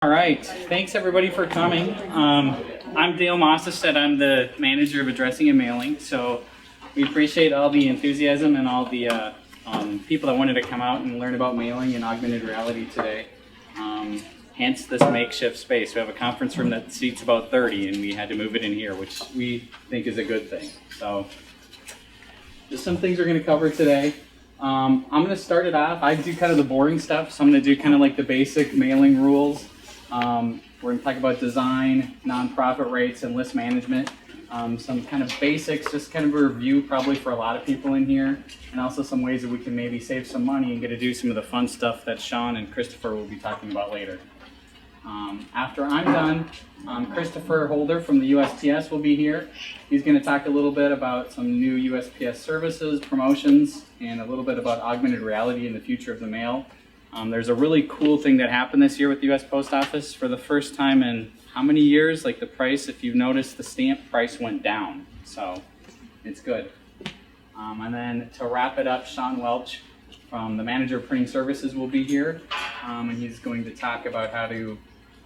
All right, thanks everybody for coming. I'm Dale Mossestad. I'm the manager of addressing and mailing. So we appreciate all the enthusiasm and all the people that wanted to come out and learn about mailing and augmented reality today. Hence this makeshift space. We have a conference room that seats about 30 and we had to move it in here, which we think is a good thing. So just some things we're going to cover today. I'm going to start it off. I do kind of the boring stuff, so I'm going to do kind of like the basic mailing rules. We're going to talk about design, nonprofit rates, and list management. Some kind of basics, just kind of a review probably for a lot of people in here, and also some ways that we can maybe save some money and get to do some of the fun stuff that Sean and Christopher will be talking about later. After I'm done, Christopher Holder from the USPS will be here. He's going to talk a little bit about some new USPS services, promotions, and a little bit about augmented reality and the future of the mail. There's a really cool thing that happened this year with the US Post Office. For the first time in how many years, like the price, if you've noticed, the stamp price went down. So it's good. And then to wrap it up, Sean Welch from the Manager of Printing Services will be here. And he's going to talk about how to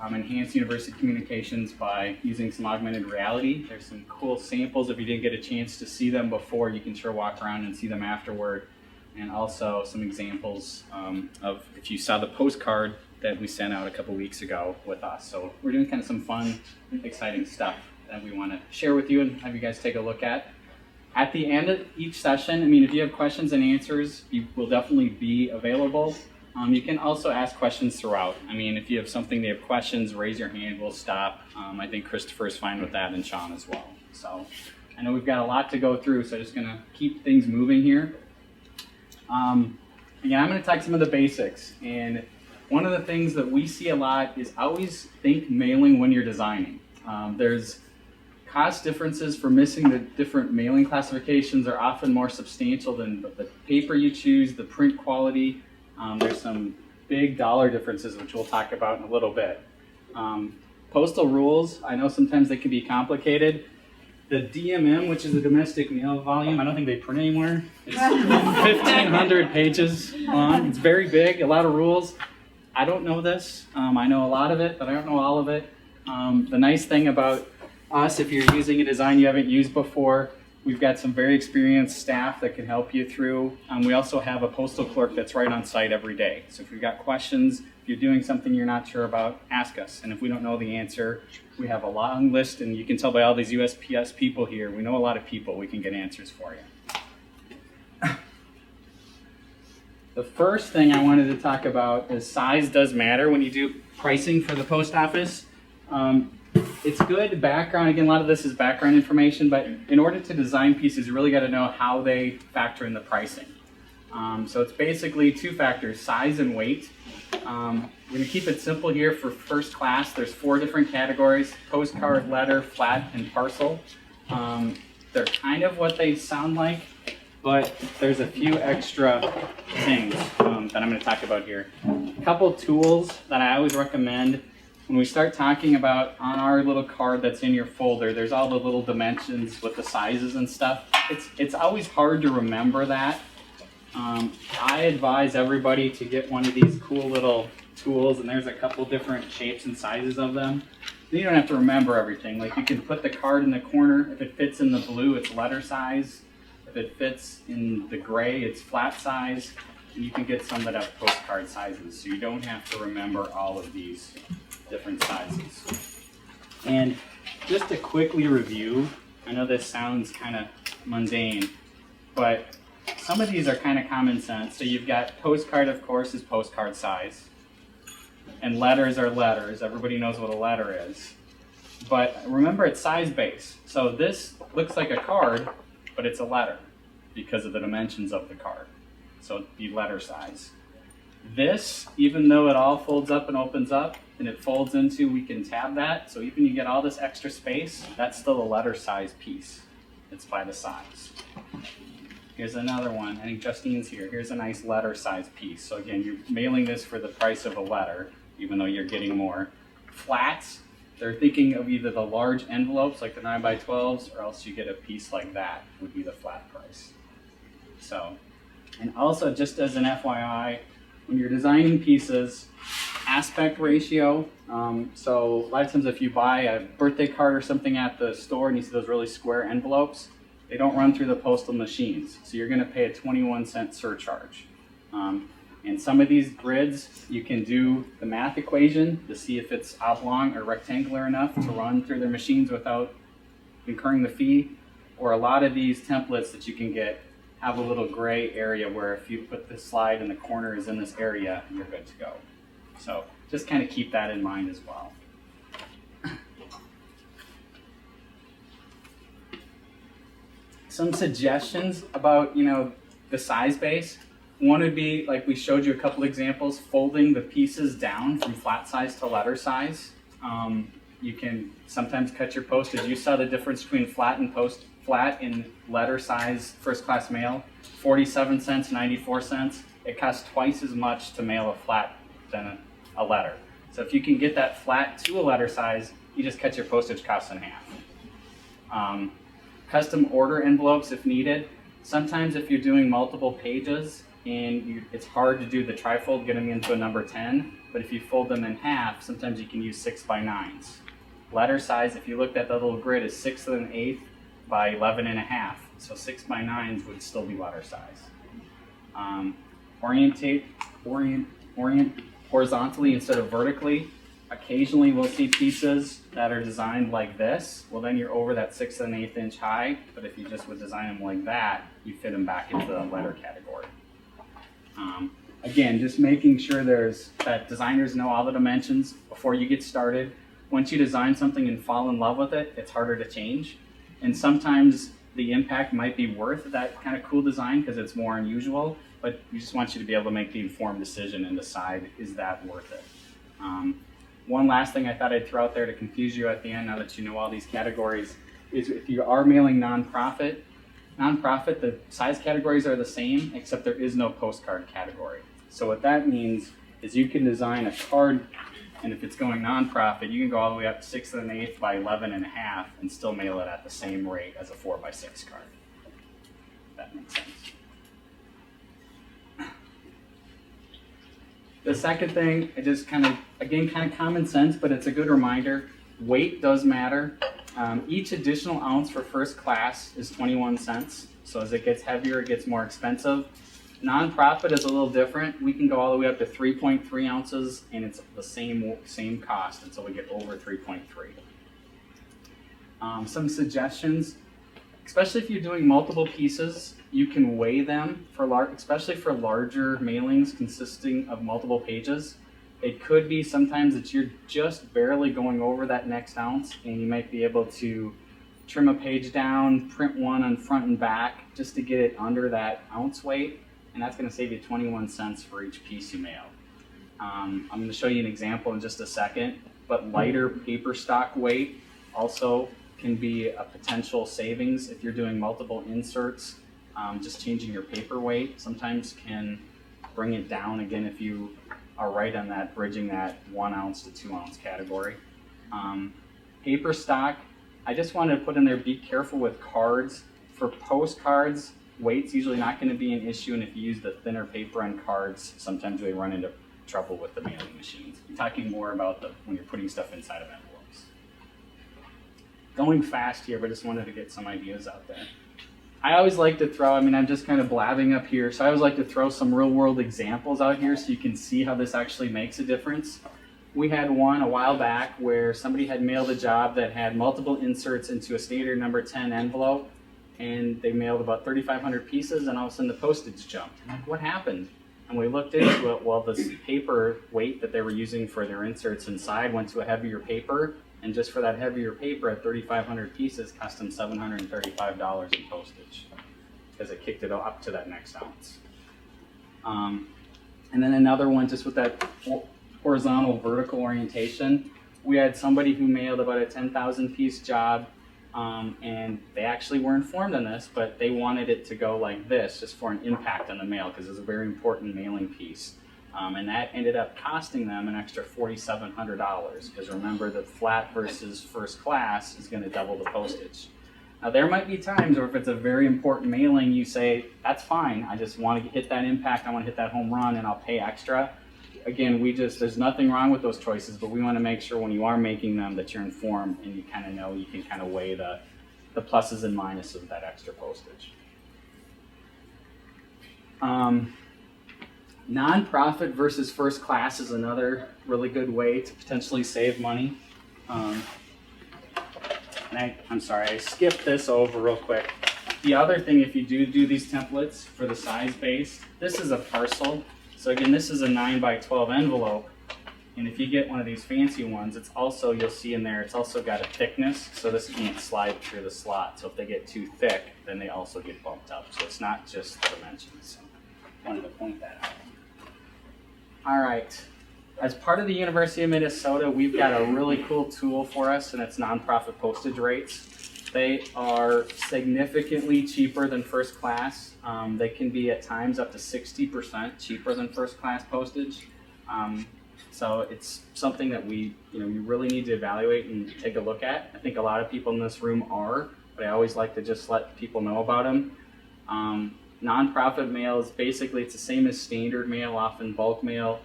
enhance university communications by using some augmented reality. There's some cool samples. If you didn't get a chance to see them before, you can sure walk around and see them afterward. And also some examples of if you saw the postcard that we sent out a couple weeks ago with us. So we're doing kind of some fun, exciting stuff that we want to share with you and have you guys take a look at. At the end of each session, if you have questions and answers, you will definitely be available. You can also ask questions throughout. If you have something, they have questions, raise your hand, we'll stop. I think Christopher's fine with that and Sean as well. So I know we've got a lot to go through, so I'm just gonna keep things moving here. Again, I'm gonna talk some of the basics. And one of the things that we see a lot is always think mailing when you're designing. There's cost differences for missing the different mailing classifications are often more substantial than the paper you choose, the print quality. There's some big dollar differences, which we'll talk about in a little bit. Postal rules, I know sometimes they can be complicated. The DMM, which is the domestic mail volume, I don't think they print anymore. It's 1,500 pages long. It's very big, a lot of rules. I don't know this. I know a lot of it, but I don't know all of it. The nice thing about us, if you're using a design you haven't used before, we've got some very experienced staff that can help you through. We also have a postal clerk that's right on site every day. So if you've got questions, if you're doing something you're not sure about, ask us. And if we don't know the answer, we have a long list, and you can tell by all these USPS people here, we know a lot of people, we can get answers for you. The first thing I wanted to talk about is size does matter when you do pricing for the post office. It's good background. Again, a lot of this is background information, but in order to design pieces, you really got to know how they factor in the pricing. So it's basically two factors, size and weight. We're going to keep it simple here for first class. There's 4 different categories: postcard, letter, flat, and parcel. They're kind of what they sound like, but there's a few extra things that I'm going to talk about here. A couple tools that I always recommend. When we start talking about on our little card that's in your folder, there's all the little dimensions with the sizes and stuff. It's always hard to remember that. I advise everybody to get one of these cool little tools, and there's a couple different shapes and sizes of them. Then you don't have to remember everything. Like, you can put the card in the corner. If it fits in the blue, it's letter size. If it fits in the gray, it's flat size. And you can get some that have postcard sizes, so you don't have to remember all of these different sizes. And just to quickly review, I know this sounds kind of mundane, but some of these are kind of common sense. So you've got postcard, of course, is postcard size, and letters are letters. Everybody knows what a letter is. But remember, it's size based. So this looks like a card, but it's a letter because of the dimensions of the card. So it'd be letter size. This, even though it all folds up and opens up, and it folds into, we can tab that. So even you get all this extra space, that's still a letter size piece. It's by the size. Here's another one. I think Justine's here. Here's a nice letter size piece. So again, you're mailing this for the price of a letter, even though you're getting more. Flats, they're thinking of either the large envelopes, like the 9x12s, or else you get a piece like that, would be the flat price. So, and also just as an FYI, when you're designing pieces, aspect ratio. So a lot of times if you buy a birthday card or something at the store and you see those really square envelopes, they don't run through the postal machines. So you're going to pay a 21-cent surcharge. And some of these grids, you can do the math equation to see if it's oblong or rectangular enough to run through their machines without incurring the fee. Or a lot of these templates that you can get have a little gray area where if you put the slide in the corner is in this area, you're good to go. So just kind of keep that in mind as well. Some suggestions about, the size base. One would be, like we showed you a couple examples, folding the pieces down from flat size to letter size. You can sometimes cut your postage. You saw the difference between flat and letter size first class mail, 47 cents, 94 cents. It costs twice as much to mail a flat than a letter. So if you can get that flat to a letter size, you just cut your postage costs in half. Custom order envelopes if needed. Sometimes if you're doing multiple pages and it's hard to do the trifold, get them into a number 10, but if you fold them in half, sometimes you can use 6x9s. Letter size, if you looked at the little grid, is 6 1/8 by 11 1/2. So 6x9s would still be letter size. Orient horizontally instead of vertically. Occasionally we'll see pieces that are designed like this. Well, then you're over that 6 1/8 inch high, but if you just would design them like that, you fit them back into the letter category. Again, just making sure that designers know all the dimensions before you get started. Once you design something and fall in love with it, it's harder to change. And sometimes the impact might be worth that kind of cool design because it's more unusual, but we just want you to be able to make the informed decision and decide, is that worth it? One last thing I thought I'd throw out there to confuse you at the end, now that you know all these categories, is if you are mailing nonprofit, the size categories are the same, except there is no postcard category. So what that means is you can design a card, and if it's going nonprofit, you can go all the way up to 6 1/8 by 11 1/2 and still mail it at the same rate as a 4x6 card. If that makes sense. The second thing, it just kind of common sense, but it's a good reminder. Weight does matter. Each additional ounce for first class is 21 cents. So as it gets heavier, it gets more expensive. Nonprofit is a little different. We can go all the way up to 3.3 ounces, and it's the same cost until we get over 3.3. Some suggestions, especially if you're doing multiple pieces, you can weigh them, especially for larger mailings consisting of multiple pages. It could be sometimes that you're just barely going over that next ounce, and you might be able to trim a page down, print one on front and back just to get it under that ounce weight, and that's going to save you 21 cents for each piece you mail. I'm going to show you an example in just a second, but lighter paper stock weight also can be a potential savings if you're doing multiple inserts. Just changing your paper weight sometimes can bring it down again if you are right on that, bridging that 1 ounce to 2 ounce category. Paper stock, I just wanted to put in there, be careful with cards. For postcards, weight's usually not going to be an issue, and if you use the thinner paper on cards, sometimes we run into trouble with the mailing machines. I'm talking more about when you're putting stuff inside of envelopes. Going fast here, but just wanted to get some ideas out there. I always like to throw, I'm just kind of blabbing up here, so I always like to throw some real world examples out here so you can see how this actually makes a difference. We had one a while back where somebody had mailed a job that had multiple inserts into a standard number 10 envelope, and they mailed about 3,500 pieces, and all of a sudden the postage jumped. I'm like, what happened? And we looked into it. Well, this paper weight that they were using for their inserts inside went to a heavier paper, and just for that heavier paper at 3,500 pieces cost them $735 in postage because it kicked it up to that next ounce. And then another one, just with that horizontal vertical orientation, we had somebody who mailed about a 10,000 piece job, and they actually were informed on this, but they wanted it to go like this just for an impact on the mail because it's a very important mailing piece. And that ended up costing them an extra $4,700 because remember, the flat versus first class is going to double the postage. Now there might be times where if it's a very important mailing, you say, that's fine, I just want to hit that impact, I want to hit that home run, and I'll pay extra. Again, there's nothing wrong with those choices, but we want to make sure when you are making them that you're informed and you kind of know, you can kind of weigh the pluses and minuses of that extra postage. Nonprofit versus first class is another really good way to potentially save money. I'm sorry, I skipped this over real quick. The other thing, if you do these templates for the size based, this is a parcel. So again, this is a 9x12 envelope. And if you get one of these fancy ones, it's also, you'll see in there, it's also got a thickness, so this can't slide through the slot. So if they get too thick, then they also get bumped up. So it's not just dimensions. I wanted to point that out. All right. As part of the University of Minnesota, we've got a really cool tool for us, and it's nonprofit postage rates. They are significantly cheaper than first class. They can be at times up to 60% cheaper than first class postage. So it's something that you really need to evaluate and take a look at. I think a lot of people in this room are, but I always like to just let people know about them. Nonprofit mail is basically, it's the same as standard mail, often bulk mail.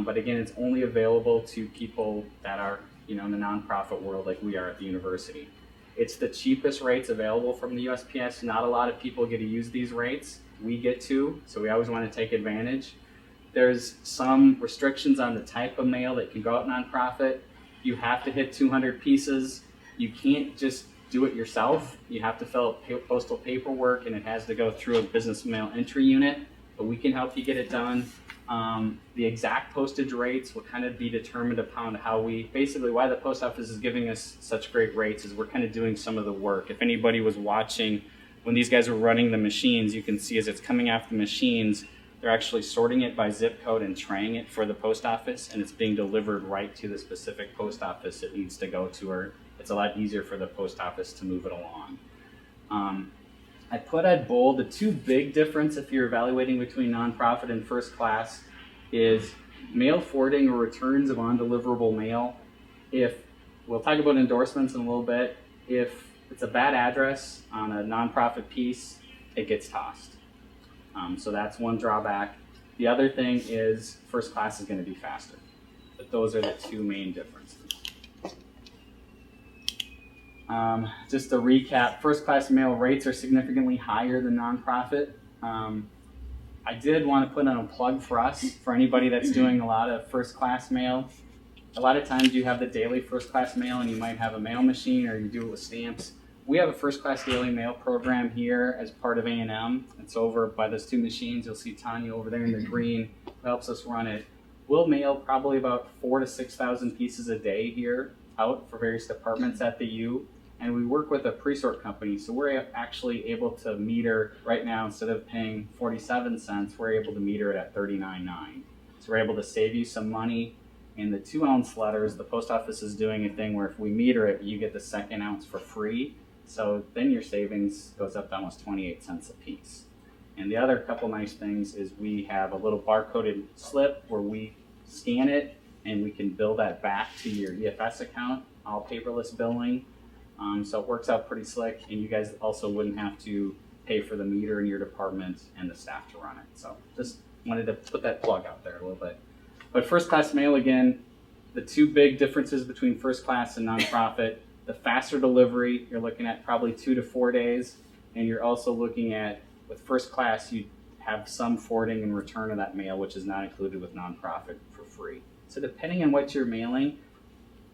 But again, it's only available to people that are, in the nonprofit world like we are at the university. It's the cheapest rates available from the USPS. Not a lot of people get to use these rates. We get to, so we always want to take advantage. There's some restrictions on the type of mail that can go out nonprofit. You have to hit 200 pieces. You can't just do it yourself. You have to fill out postal paperwork, and it has to go through a business mail entry unit, but we can help you get it done. The exact postage rates will kind of be determined upon why the post office is giving us such great rates is we're kind of doing some of the work. If anybody was watching when these guys were running the machines, you can see as it's coming off the machines, they're actually sorting it by zip code and traying it for the post office, and it's being delivered right to the specific post office it needs to go to, or it's a lot easier for the post office to move it along. I put at bold the two big difference if you're evaluating between nonprofit and first class is mail forwarding or returns of undeliverable mail. We'll talk about endorsements in a little bit. If it's a bad address on a nonprofit piece, it gets tossed. So that's one drawback. The other thing is first class is going to be faster. But those are the two main differences. Just to recap, first class mail rates are significantly higher than nonprofit. I did want to put on a plug for us, for anybody that's doing a lot of first class mail. A lot of times you have the daily first class mail and you might have a mail machine or you do it with stamps. We have a first class daily mail program here as part of A&M. It's over by those two machines. You'll see Tanya over there in the green who helps us run it. We'll mail probably about 4,000 to 6,000 pieces a day here out for various departments at the U. And we work with a pre-sort company, so we're actually able to meter right now, instead of paying 47 cents, we're able to meter it at 39.9. So we're able to save you some money. In the 2-ounce letters, the post office is doing a thing where if we meter it, you get the second ounce for free. So then your savings goes up to almost 28 cents a piece. And the other couple nice things is we have a little barcoded slip where we scan it and we can bill that back to your EFS account, all paperless billing. So it works out pretty slick, and you guys also wouldn't have to pay for the meter in your department and the staff to run it. So just wanted to put that plug out there a little bit. But first class mail, again, the two big differences between first class and nonprofit, the faster delivery, you're looking at probably 2 to 4 days, and you're also looking at, with first class, you have some forwarding and return of that mail, which is not included with nonprofit for free. So depending on what you're mailing,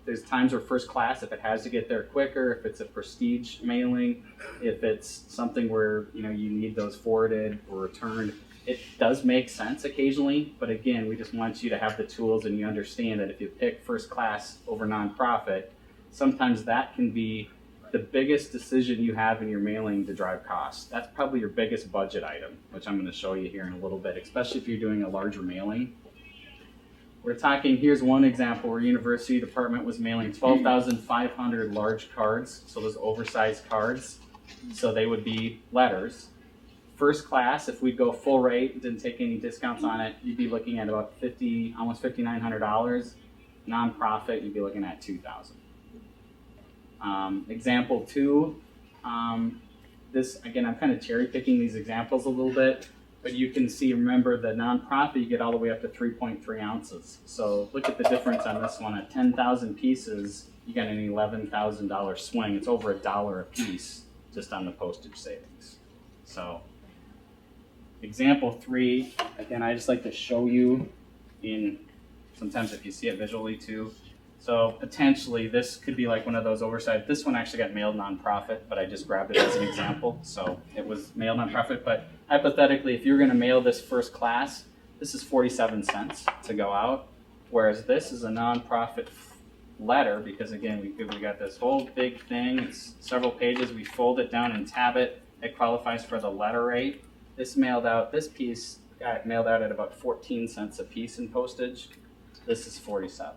there's times where first class, if it has to get there quicker, if it's a prestige mailing, if it's something where you need those forwarded or returned, it does make sense occasionally. But again, we just want you to have the tools, and you understand that if you pick first class over nonprofit, sometimes that can be the biggest decision you have in your mailing to drive costs. That's probably your biggest budget item, which I'm going to show you here in a little bit, especially if you're doing a larger mailing. We're talking, here's one example where university department was mailing 12,500 large cards, so those oversized cards, so they would be letters. First class, if we go full rate, didn't take any discounts on it, you'd be looking at about almost $5,900. Nonprofit, you'd be looking at $2,000. Example 2, This, again, I'm kind of cherry picking these examples a little bit, but you can see, remember, the nonprofit, you get all the way up to 3.3 ounces. So look at the difference on this one. At 10,000 pieces, you got an $11,000 swing. It's over $1 a piece just on the postage savings. So example 3, again, I just like to show you in, sometimes if you see it visually too. So potentially this could be like one of those oversized, this one actually got mailed nonprofit, but I just grabbed it as an example. So it was mailed nonprofit, but hypothetically, if you're gonna mail this first class, this is 47 cents to go out. Whereas this is a nonprofit letter, because again, we got this whole big thing, it's several pages, we fold it down and tab it, it qualifies for the letter rate. This piece got mailed out at about 14 cents a piece in postage. This is 47.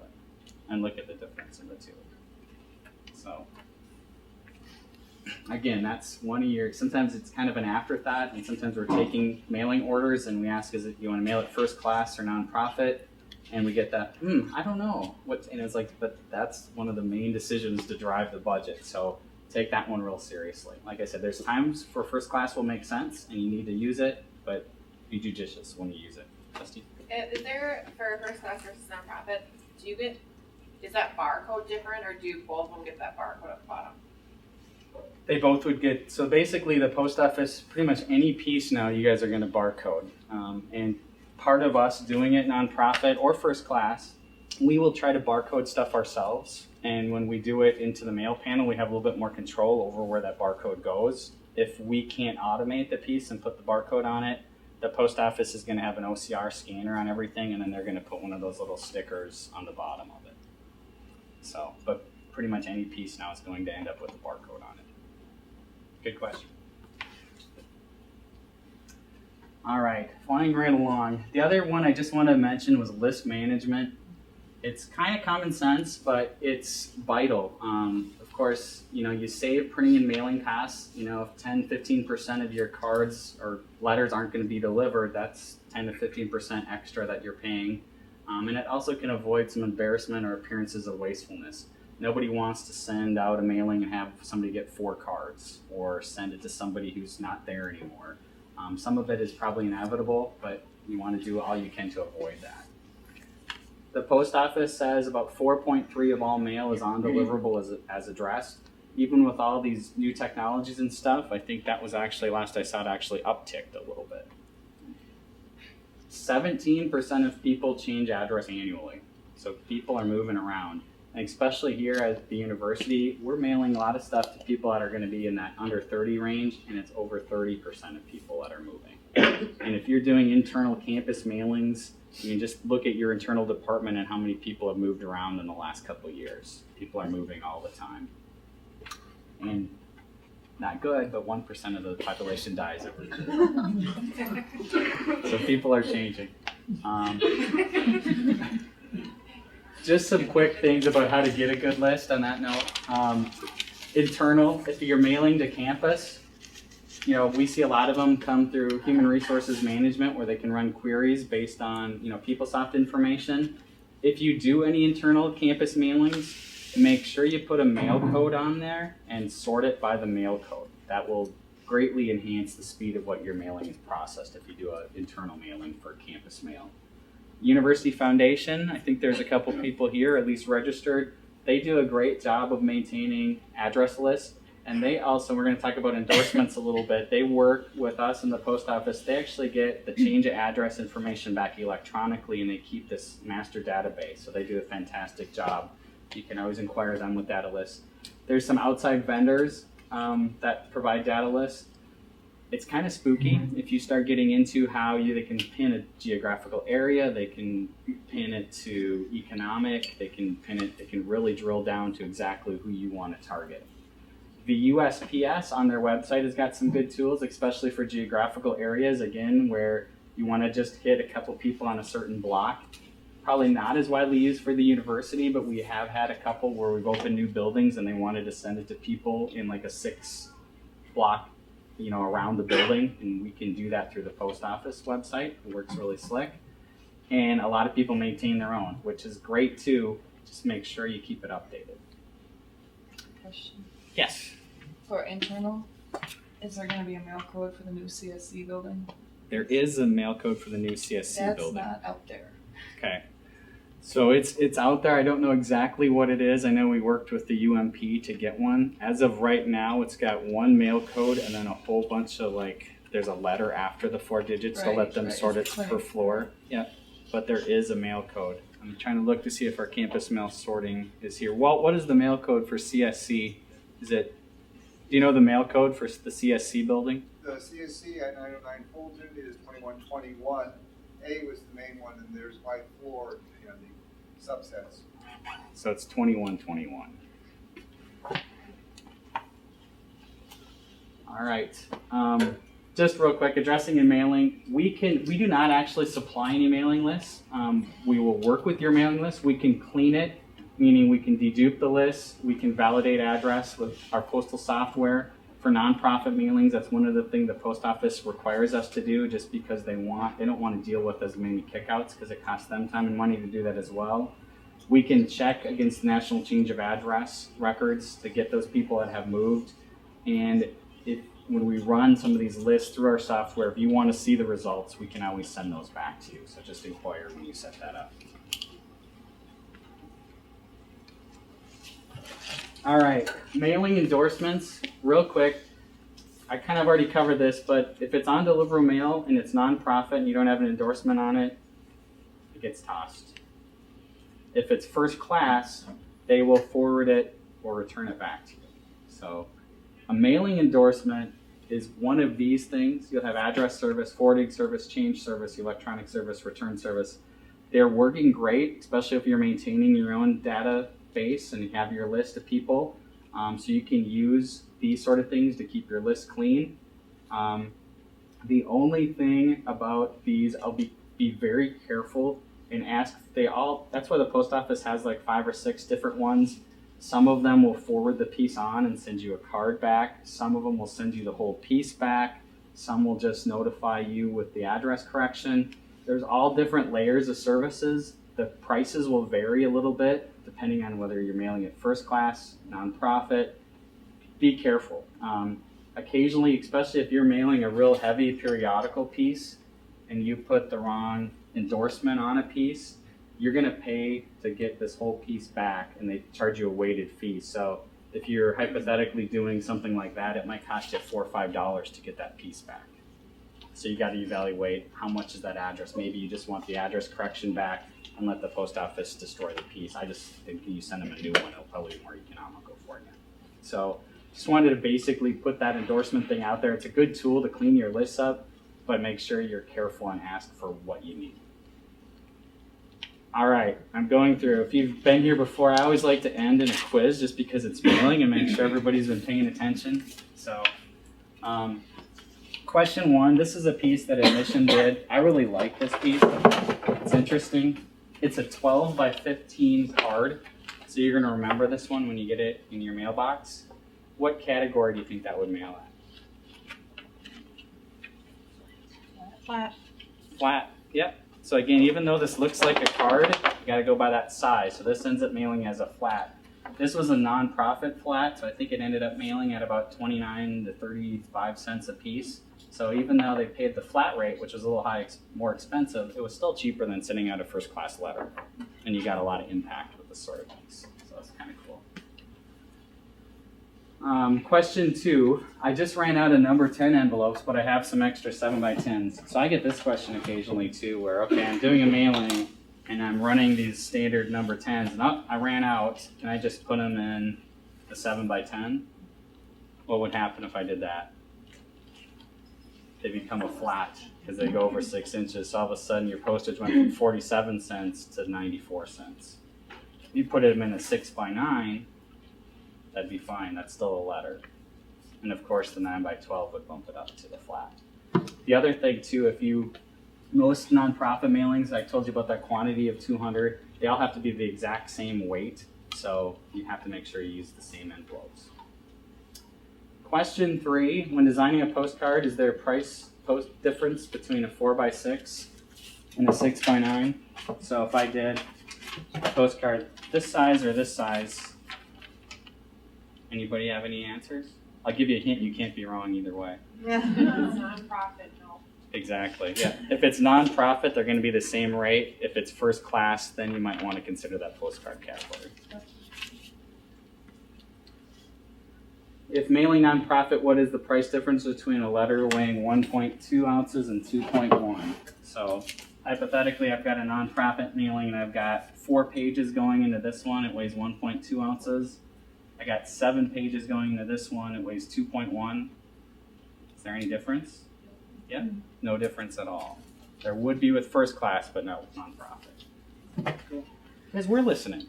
And look at the difference in the two. So, again, that's one of your, sometimes it's kind of an afterthought, and sometimes we're taking mailing orders and we ask, is it, you want to mail it first class or nonprofit? And we get that, I don't know. And it's like, but that's one of the main decisions to drive the budget. So take that one real seriously. Like I said, there's times for first class will make sense and you need to use it, but be judicious when you use it. Justine? Is there, for first class versus nonprofit, is that barcode different, or do both of them get that barcode at the bottom? They both would get, so basically the post office, pretty much any piece now you guys are going to barcode. And part of us doing it nonprofit or first class, we will try to barcode stuff ourselves. And when we do it into the mail panel, we have a little bit more control over where that barcode goes. If we can't automate the piece and put the barcode on it, the post office is going to have an OCR scanner on everything, and then they're going to put one of those little stickers on the bottom of it. So, but pretty much any piece now is going to end up with a barcode on it. Good question. All right, flying right along. The other one I just want to mention was list management. It's kind of common sense, but it's vital. Of course, you save printing and mailing costs. If 10-15% of your cards or letters aren't going to be delivered, that's 10 to 15% extra that you're paying. And it also can avoid some embarrassment or appearances of wastefulness. Nobody wants to send out a mailing and have somebody get 4 cards or send it to somebody who's not there anymore. Some of it is probably inevitable, but you want to do all you can to avoid that. The post office says about 4.3 of all mail is undeliverable as addressed. Even with all these new technologies and stuff, I think that was actually, last I saw it, actually upticked a little bit. 17% of people change address annually. So people are moving around. And especially here at the university, we're mailing a lot of stuff to people that are going to be in that under 30 range, and it's over 30% of people that are moving. And if you're doing internal campus mailings, you can just look at your internal department and how many people have moved around in the last couple of years. People are moving all the time. And not good, but 1% of the population dies every year. So people are changing. Just some quick things about how to get a good list on that note. Internal, if you're mailing to campus, we see a lot of them come through human resources management where they can run queries based on, PeopleSoft information. If you do any internal campus mailings, make sure you put a mail code on there and sort it by the mail code. That will greatly enhance the speed of what your mailing is processed if you do an internal mailing for campus mail. University Foundation, I think there's a couple people here, at least registered. They do a great job of maintaining address lists. And they also, we're going to talk about endorsements a little bit. They work with us in the post office. They actually get the change of address information back electronically, and they keep this master database. So they do a fantastic job. You can always inquire them with data lists. There's some outside vendors that provide data lists. It's kind of spooky if you start getting into how they can pin a geographical area, they can pin it to economic, they can really drill down to exactly who you want to target. The USPS on their website has got some good tools, especially for geographical areas, again, where you want to just hit a couple people on a certain block. Probably not as widely used for the university, but we have had a couple where we've opened new buildings and they wanted to send it to people in like a 6 block, around the building, and we can do that through the post office website. It works really slick. And a lot of people maintain their own, which is great too. Just make sure you keep it updated. Question. Yes. For internal, is there gonna be a mail code for the new CSC building? There is a mail code for the new CSC That's building. not out there. Okay. So it's out there. I don't know exactly what it is. I know we worked with the UMP to get one. As of right now, it's got one mail code and then a whole bunch of there's a letter after the 4 digits to let them sort it per floor. Yeah. But there is a mail code. I'm trying to look to see if our campus mail sorting is here. Walt, what is the mail code for CSC? Do you know the mail code for the CSC building? The CSC at 909 Fulton is 2121. A was the main one, and there's by floor, the subsets. So it's 2121. All right. Just real quick, addressing and mailing. We do not actually supply any mailing lists. We will work with your mailing list. We can clean it, meaning we can dedupe the list. We can validate address with our postal software. For nonprofit mailings, that's one of the things the post office requires us to do, just because they don't want to deal with as many kickouts because it costs them time and money to do that as well. We can check against national change of address records to get those people that have moved. And when we run some of these lists through our software, if you want to see the results, we can always send those back to you. So just inquire when you set that up. All right, mailing endorsements, real quick. I kind of already covered this, but if it's on Deliveroo Mail and it's nonprofit and you don't have an endorsement on it, it gets tossed. If it's first class, they will forward it or return it back to you. So a mailing endorsement is one of these things. You'll have address service, forwarding service, change service, electronic service, return service. They're working great, especially if you're maintaining your own database and you have your list of people. So you can use these sort of things to keep your list clean. The only thing about these, I'll be very careful and ask, that's why the post office has 5 or 6 different ones. Some of them will forward the piece on and send you a card back. Some of them will send you the whole piece back. Some will just notify you with the address correction. There's all different layers of services. The prices will vary a little bit depending on whether you're mailing it first class, nonprofit. Be careful. Occasionally, especially if you're mailing a real heavy periodical piece and you put the wrong endorsement on a piece, you're going to pay to get this whole piece back, and they charge you a weighted fee. So if you're hypothetically doing something like that, it might cost you $4 or $5 to get that piece back. So you got to evaluate how much is that address. Maybe you just want the address correction back and let the post office destroy the piece. I just think you send them a new one, it'll probably be more economical for you. So just wanted to basically put that endorsement thing out there. It's a good tool to clean your lists up, but make sure you're careful and ask for what you need. All right, I'm going through. If you've been here before, I always like to end in a quiz just because it's mailing and make sure everybody's been paying attention. So, question 1, this is a piece that Admission did. I really like this piece. It's interesting. It's a 12 by 15 card. So you're going to remember this one when you get it in your mailbox. What category do you think that would mail at? Flat. Flat, yep. So again, even though this looks like a card, you got to go by that size. So this ends up mailing as a flat. This was a nonprofit flat, so I think it ended up mailing at about 29 to 35 cents a piece. So even though they paid the flat rate, which was a little more expensive, it was still cheaper than sending out a first class letter. And you got a lot of impact with this sort of piece. So that's kind of cool. Question 2, I just ran out of number 10 envelopes, but I have some extra 7x10s. So I get this question occasionally too, where, okay, I'm doing a mailing and I'm running these standard number 10s, and I ran out. Can I just put them in the 7x10? What would happen if I did that? They become a flat because they go over 6 inches. So all of a sudden your postage went from 47 cents to 94 cents. If you put them in a 6x9, that'd be fine. That's still a letter. And of course, the 9x12 would bump it up to the flat. The other thing too, most nonprofit mailings, I told you about that quantity of 200, they all have to be the exact same weight. So you have to make sure you use the same envelopes. Question 3, when designing a postcard, is there a price difference between a 4x6 and a 6x9? So if I did a postcard this size or this size, anybody have any answers? I'll give you a hint, you can't be wrong either way. Nonprofit, no. Exactly, yeah. If it's nonprofit, they're gonna be the same rate. If it's first class, then you might wanna consider that postcard category. If mailing nonprofit, what is the price difference between a letter weighing 1.2 ounces and 2.1? So hypothetically, I've got a nonprofit mailing and I've got 4 pages going into this one, it weighs 1.2 ounces. I got 7 pages going into this one, it weighs 2.1. Is there any difference? Yeah, no difference at all. There would be with first class, but not with nonprofit. Because we're listening.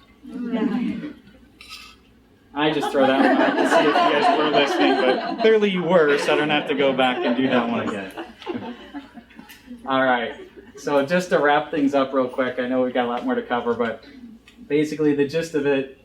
I just throw that one out to see if you guys were listening, but clearly you were, so I don't have to go back and do that one again. All right, so just to wrap things up real quick, I know we've got a lot more to cover, but basically the gist of it,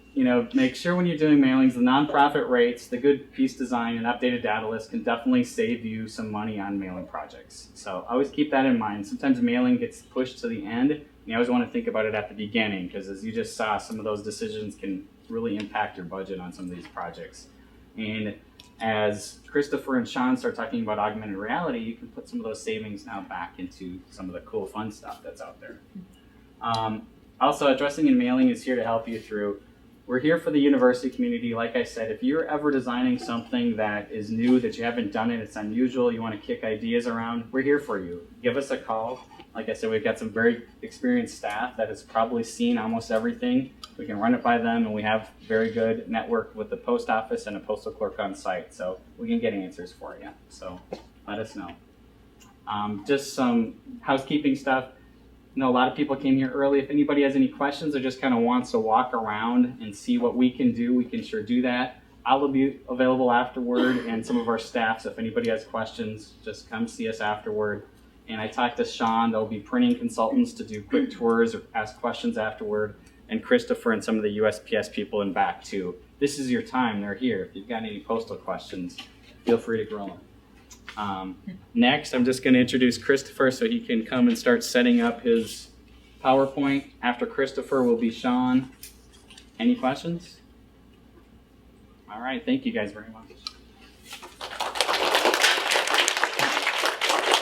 make sure when you're doing mailings, the nonprofit rates, the good piece design, and updated data list can definitely save you some money on mailing projects. So always keep that in mind. Sometimes mailing gets pushed to the end, and you always want to think about it at the beginning, because as you just saw, some of those decisions can really impact your budget on some of these projects. And as Christopher and Sean start talking about augmented reality, you can put some of those savings now back into some of the cool fun stuff that's out there. Also, Addressing and Mailing is here to help you through. We're here for the university community. Like I said, if you're ever designing something that is new, that you haven't done it, it's unusual, you want to kick ideas around, we're here for you. Give us a call. Like I said, we've got some very experienced staff that has probably seen almost everything. We can run it by them, and we have very good network with the post office and a postal clerk on site, so we can get answers for you. So let us know. Just some housekeeping stuff. I know a lot of people came here early. If anybody has any questions or just kind of wants to walk around and see what we can do, we can sure do that. I'll be available afterward, and some of our staff, so if anybody has questions, just come see us afterward. And I talked to Sean. There'll be printing consultants to do quick tours or ask questions afterward, and Christopher and some of the USPS people in back too. This is your time. They're here. If you've got any postal questions, feel free to grill them. Next, I'm just going to introduce Christopher so he can come and start setting up his PowerPoint. After Christopher will be Sean. Any questions? All right, thank you guys very much.